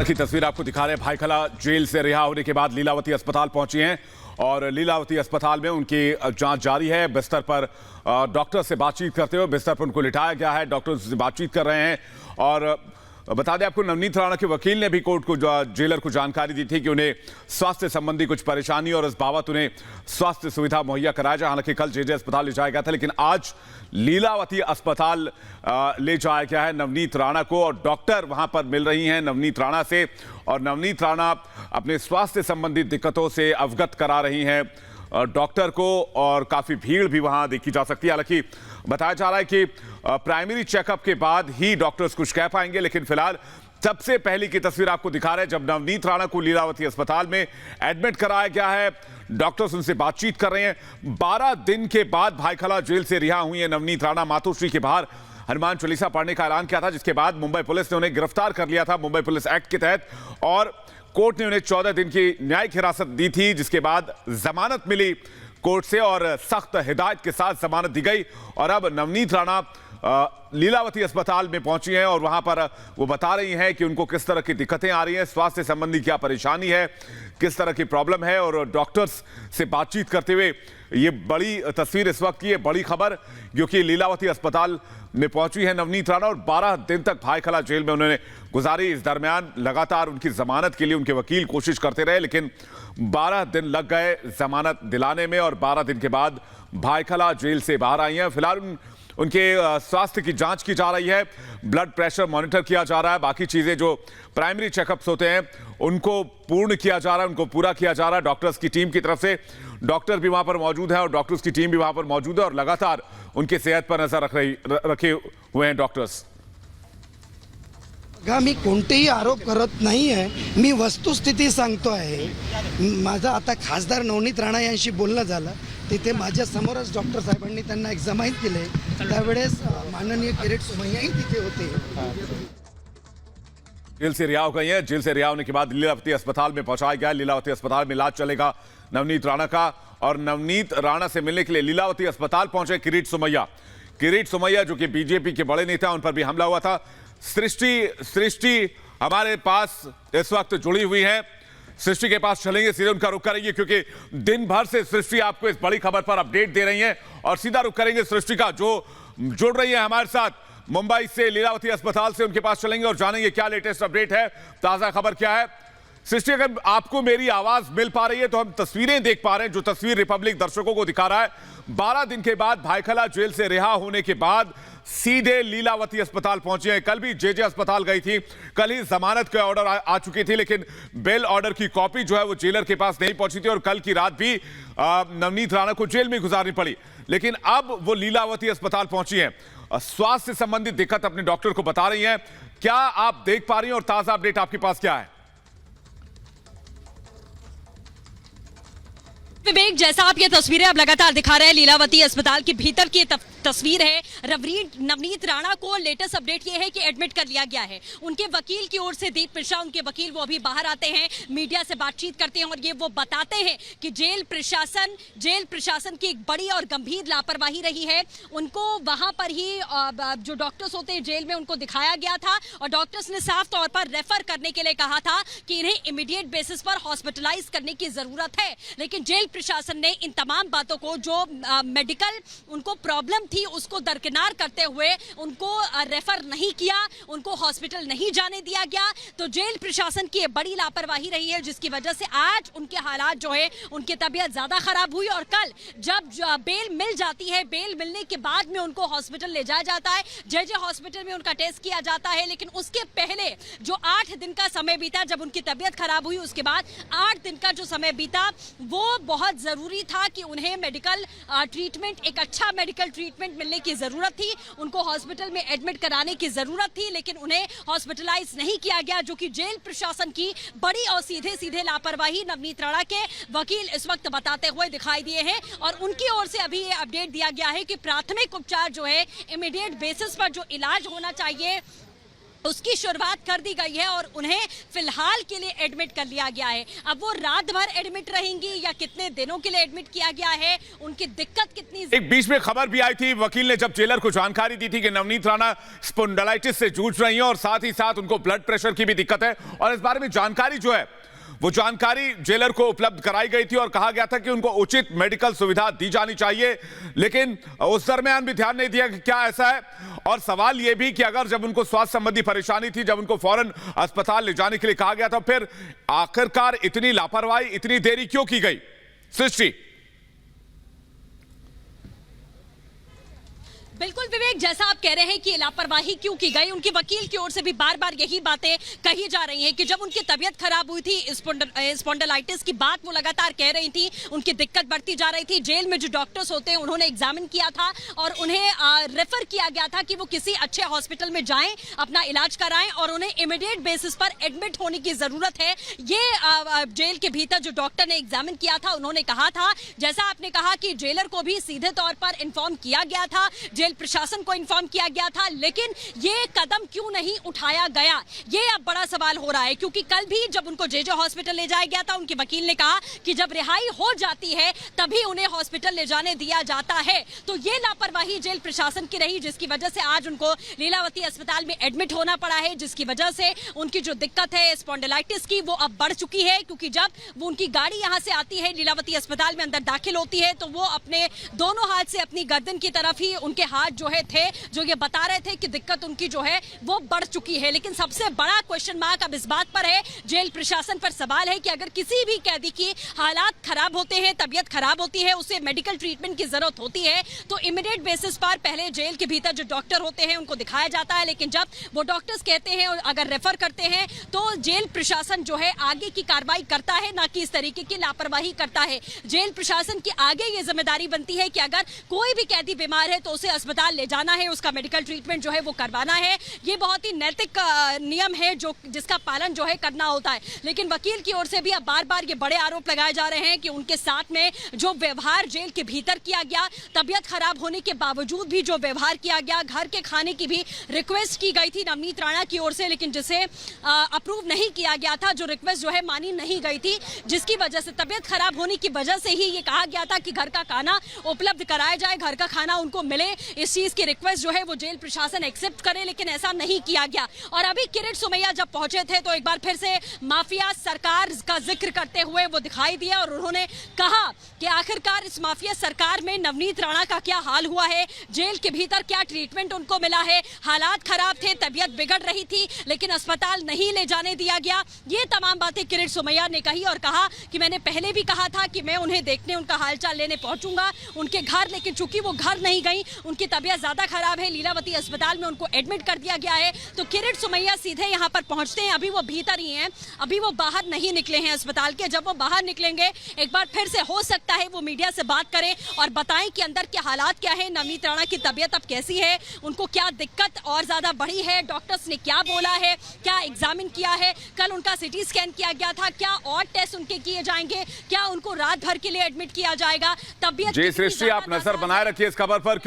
की तस्वीर आपको दिखा रहे हैं। भाईखला जेल से रिहा होने के बाद लीलावती अस्पताल पहुंची हैं और लीलावती अस्पताल में उनकी जांच जारी है। बिस्तर पर डॉक्टर से बातचीत करते हुए बिस्तर पर उनको लिटाया गया है। डॉक्टर से बातचीत कर रहे हैं और बता दें आपको, नवनीत राणा के वकील ने भी कोर्ट को, जेलर को जानकारी दी थी कि उन्हें स्वास्थ्य संबंधी कुछ परेशानी और इस बाबत उन्हें स्वास्थ्य सुविधा मुहैया कराया जाए। हालांकि कल जेजे अस्पताल ले जाया गया था, लेकिन आज लीलावती अस्पताल ले जाया गया है नवनीत राणा को और डॉक्टर वहां पर मिल रही हैं नवनीत राणा से और नवनीत राणा अपने स्वास्थ्य संबंधी दिक्कतों से अवगत करा रही हैं डॉक्टर को और काफी भीड़ भी वहां देखी जा सकती है। हालांकि बताया जा रहा है कि प्राइमरी चेकअप के बाद ही डॉक्टर्स कुछ कह पाएंगे, लेकिन फिलहाल सबसे पहले की तस्वीर आपको दिखा रहे हैं जब नवनीत राणा को लीलावती अस्पताल में एडमिट कराया गया है। डॉक्टर्स उनसे बातचीत कर रहे हैं। 12 दिन के बाद भाईखला जेल से रिहा हुई है नवनीत राणा। मातोश्री के बाहर हनुमान चालीसा पढ़ने का ऐलान किया था, जिसके बाद मुंबई पुलिस ने उन्हें गिरफ्तार कर लिया था मुंबई पुलिस एक्ट के तहत और कोर्ट ने उन्हें 14 दिन की न्यायिक हिरासत दी थी, जिसके बाद जमानत मिली कोर्ट से और सख्त हिदायत के साथ जमानत दी गई। और अब नवनीत राणा लीलावती अस्पताल में पहुंची हैं और वहां पर वो बता रही हैं कि उनको किस तरह की दिक्कतें आ रही हैं, स्वास्थ्य संबंधी क्या परेशानी है, किस तरह की प्रॉब्लम है। और डॉक्टर्स से बातचीत करते हुए ये बड़ी तस्वीर इस वक्त की है, बड़ी खबर, क्योंकि लीलावती अस्पताल में पहुंची है नवनीत राणा और 12 दिन तक भाईखला जेल में उन्होंने गुजारी। इस दरमियान लगातार उनकी जमानत के लिए उनके वकील कोशिश करते रहे, लेकिन 12 दिन लग गए जमानत दिलाने में और 12 दिन के बाद भाईखला जेल से बाहर आई हैं। फिलहाल उनके स्वास्थ्य की जांच की जा रही है, ब्लड प्रेशर मॉनिटर किया जा रहा है, बाकी चीजें जो प्राइमरी चेकअप्स होते हैं उनको पूर्ण किया जा रहा है, उनको पूरा किया जा रहा है। डॉक्टर्स की टीम की तरफ से डॉक्टर भी वहां पर मौजूद है और डॉक्टर्स की टीम भी वहां पर मौजूद है और लगातार उनकी सेहत पर नजर रखे हुए हैं डॉक्टर्स। मी कोणतेही आरोप करत नाही आहे, मी वस्तुस्थिती सांगतो आहे। माझं आता खासदार नवनीत राणा यांशी बोलणं झालं, तिथे माझ्या समोरच डॉक्टर साहेबांनी त्यांना एक जमाईत केले, त्यावेळेस माननीय किरीट सोमय्याही तिथे होते। जेल से रिहा हो गई है। जेल से रिहा होने के बाद लीलावती अस्पताल में पहुंचाया गया। लीलावती अस्पताल में इलाज चलेगा नवनीत राणा का और नवनीत राणा से मिलने के लिए लीलावती अस्पताल पहुंचे किरीट सोमैया। किरीट सोमैया जो कि बीजेपी के बड़े नेता, उन पर भी हमला हुआ था। सृष्टि हमारे पास इस वक्त जुड़ी हुई है। सृष्टि के पास चलेंगे, सीधे उनका रुख करेंगे क्योंकि दिन भर से सृष्टि आपको इस बड़ी खबर पर अपडेट दे रही है और सीधा रुख करेंगे सृष्टि का, जो जुड़ रही है हमारे साथ मुंबई से लीलावती अस्पताल से। उनके पास चलेंगे और जानेंगे क्या लेटेस्ट अपडेट है, ताजा खबर क्या है। सृष्टि, अगर आपको मेरी आवाज मिल पा रही है तो हम तस्वीरें देख पा रहे हैं, जो तस्वीर रिपब्लिक दर्शकों को दिखा रहा है। 12 दिन के बाद भाईखला जेल से रिहा होने के बाद सीधे लीलावती अस्पताल पहुंचे हैं। कल भी जेजे अस्पताल गई थी, कल ही जमानत के ऑर्डर आ चुकी थी, लेकिन बेल ऑर्डर की कॉपी जो है वो जेलर के पास नहीं पहुंची थी और कल की रात भी नवनीत राणा को जेल में गुजारनी पड़ी। लेकिन अब वो लीलावती अस्पताल पहुंची हैं, स्वास्थ्य संबंधी दिक्कत अपने डॉक्टर को बता रही हैं। क्या आप देख पा रही हैं और ताजा अपडेट आपके पास क्या है? विवेक, जैसा आप ये तस्वीरें अब लगातार दिखा रहे हैं, लीलावती अस्पताल के भीतर की तस्वीर है। नवनीत राणा को लेटेस्ट अपडेट ये है कि एडमिट कर लिया गया है। उनके वकील की ओर से दीप मिश्रा, उनके वकील, वो अभी बाहर आते हैं, मीडिया से बातचीत करते हैं और ये वो बताते हैं कि जेल प्रशासन की एक बड़ी और गंभीर लापरवाही रही है। उनको वहां पर ही जो डॉक्टर्स होते हैं जेल में, उनको दिखाया गया था और डॉक्टर्स ने साफ तौर पर रेफर करने के लिए कहा था कि इन्हें इमीडिएट बेसिस पर हॉस्पिटलाइज करने की जरूरत है। लेकिन जेल प्रशासन ने इन तमाम बातों को, जो मेडिकल उनको प्रॉब्लम थी, उसको दरकिनार करते हुए उनको रेफर नहीं किया, उनको हॉस्पिटल नहीं जाने दिया गया। तो जेल प्रशासन की बड़ी लापरवाही रही है, जिसकी वजह से आज उनके हालात जो है, उनकी तबीयत ज्यादा खराब हुई और कल जब बेल मिल जाती है, बेल मिलने के बाद में उनको हॉस्पिटल ले जाया जाता है, जेजे हॉस्पिटल में उनका टेस्ट किया जाता है। लेकिन उसके पहले जो 8 दिन का समय बीता, जब उनकी तबीयत खराब हुई, उसके बाद 8 दिन का जो समय बीता, वो बहुत जरूरी था कि उन्हें मेडिकल ट्रीटमेंट, एक अच्छा मेडिकल ट्रीटमेंट मिलने की जरूरत थी, उनको हॉस्पिटल में एडमिट कराने की जरूरत थी, लेकिन उन्हें हॉस्पिटलाइज नहीं किया गया, जो कि जेल प्रशासन की बड़ी और सीधे लापरवाही नवनीत राणा के वकील इस वक्त बताते हुए दिखाई दिए हैं। और उनकी ओर से अभी ये अपडेट दिया गया है कि प्राथमिक उपचार जो है, इमीडिएट बेसिस पर जो इलाज होना चाहिए, उसकी शुरुआत कर दी गई है और उन्हें फिलहाल के लिए एडमिट कर लिया गया है। अब वो रात भर एडमिट रहेंगी या कितने दिनों के लिए एडमिट किया गया है, उनकी दिक्कत कितनी। एक बीच में खबर भी आई थी, वकील ने जब जेलर को जानकारी दी थी कि नवनीत राणा स्पॉन्डिलाइटिस से जूझ रही हैं और साथ ही साथ उनको ब्लड प्रेशर की भी दिक्कत है, और इस बारे में जानकारी जो है वो जानकारी जेलर को उपलब्ध कराई गई थी और कहा गया था कि उनको उचित मेडिकल सुविधा दी जानी चाहिए, लेकिन उस दरमियान भी ध्यान नहीं दिया कि क्या ऐसा है। और सवाल यह भी कि अगर जब उनको स्वास्थ्य संबंधी परेशानी थी, जब उनको फौरन अस्पताल ले जाने के लिए कहा गया था, फिर आखिरकार इतनी लापरवाही, इतनी देरी क्यों की गई? सृष्टि। बिल्कुल विवेक, जैसा आप कह रहे हैं कि लापरवाही क्यों की गई, उनके वकील की ओर से भी बार बार यही बातें कही जा रही हैं कि जब उनकी तबीयत खराब हुई थी, स्पॉन्डिलाइटिस की बात वो लगातार कह रही थी, उनकी दिक्कत बढ़ती जा रही थी। जेल में जो डॉक्टर्स होते हैं उन्होंने एग्जामिन किया था और उन्हें रेफर किया गया था कि वो किसी अच्छे हॉस्पिटल में जाएं, अपना इलाज कराएं और उन्हें इमीडिएट बेसिस पर एडमिट होने की जरूरत है। ये जेल के भीतर जो डॉक्टर ने एग्जामिन किया था उन्होंने कहा था। जैसा आपने कहा कि जेलर को भी सीधे तौर पर इन्फॉर्म किया गया था, प्रशासन को इन्फॉर्म किया गया था, लेकिन ये कदम क्यों नहीं उठाया गया, ये अब बड़ा सवाल हो रहा है। क्योंकि कल भी जब उनको जेजे हॉस्पिटल ले जाया गया था, उनके वकील ने कहा कि जब रिहाई हो जाती है तभी उन्हें हॉस्पिटल ले जाने दिया जाता है। तो ये लापरवाही जेल प्रशासन की रही, जिसकी वजह से आज उनको लीलावती अस्पताल में एडमिट होना पड़ा है, जिसकी वजह से उनकी जो दिक्कत है स्पॉन्डिलाइटिस की वो अब बढ़ चुकी है। क्योंकि जब वो उनकी गाड़ी यहाँ से आती है, लीलावती अस्पताल में अंदर दाखिल होती है, तो वो अपने दोनों हाथ से अपनी गर्दन की तरफ ही उनके हाथ जो है थे, जो ये बता रहे थे कि दिक्कत उनकी जो है वो बढ़ चुकी है। लेकिन सबसे बड़ा क्वेश्चन मार्क अब इस बात पर है, जेल प्रशासन पर सवाल है कि अगर किसी भी कैदी की हालात खराब होते हैं, तबीयत खराब होती है, उसे मेडिकल ट्रीटमेंट की जरूरत होती है, तो इमीडिएट बेसिस पर पहले जेल के भीतर जो डॉक्टर होते हैं उनको दिखाया जाता है। लेकिन जब वो डॉक्टर्स कहते हैं और अगर रेफर करते हैं तो जेल प्रशासन जो है आगे की कार्रवाई करता है, ना कि इस तरीके की लापरवाही करता है। जेल प्रशासन की आगे ये जिम्मेदारी बनती है कि अगर कोई भी कैदी बीमार है तो उसे अस्पताल ले जाना है, उसका मेडिकल ट्रीटमेंट जो है वो करवाना है। ये बहुत ही नैतिक नियम है जो जिसका पालन जो है करना होता है। लेकिन वकील की ओर से भी अब बार बार ये बड़े आरोप लगाए जा रहे हैं कि उनके साथ में जो व्यवहार जेल के भीतर किया गया, तबीयत खराब होने के बावजूद भी जो व्यवहार किया गया, घर के खाने की भी रिक्वेस्ट की गई थी नवनीत राणा की ओर से, लेकिन जिसे अप्रूव नहीं किया गया था, जो रिक्वेस्ट जो है मानी नहीं गई थी, जिसकी वजह से तबीयत खराब होने की वजह से ही ये कहा गया था कि घर का खाना उपलब्ध कराया जाए, घर का खाना उनको मिले। इस चीज की रिक्वेस्ट जो है वो जेल प्रशासन एक्सेप्ट करे, लेकिन ऐसा नहीं किया गया। और अभी किरीट सोमैया जब पहुंचे थे तो एक बार फिर से माफिया सरकार का जिक्र करते हुए वो दिखाई दिया और उन्होंने कहा कि आखिरकार इस माफिया सरकार में नवनीत राणा का क्या हाल हुआ है, जेल के भीतर क्या ट्रीटमेंट उनको मिला है, हालात खराब थे, तबीयत बिगड़ रही थी, लेकिन अस्पताल नहीं ले जाने दिया गया। ये तमाम बातें किरीट सोमैया ने कही और कहा कि मैंने पहले भी कहा था कि मैं उन्हें देखने, उनका हालचाल लेने पहुंचूंगा उनके घर, लेकिन चूंकि वो घर नहीं गई, उनकी तबीयत ज्यादा खराब है, लीलावती अस्पताल में उनको एडमिट कर दिया गया है। तो किरीट सोमैया सीधे यहाँ पर पहुंचते हैं, अभी वो भीतर ही हैं, अभी वो बाहर नहीं निकले हैं अस्पताल के। जब वो बाहर निकलेंगे एक बार फिर से हो सकता है वो मीडिया से बात करें और बताएं कि अंदर के हालात क्या है, नवनीत राणा की तबीयत अब कैसी है, उनको क्या दिक्कत और ज्यादा बढ़ी है, डॉक्टर्स ने क्या बोला है, क्या एग्जामिन किया है, कल उनका सिटी स्कैन किया गया था, क्या और टेस्ट उनके किए जाएंगे, क्या उनको रात भर के लिए एडमिट किया जाएगा, तबीयत। जी सृष्टि, आप नजर बनाए रखिए इस खबर पर।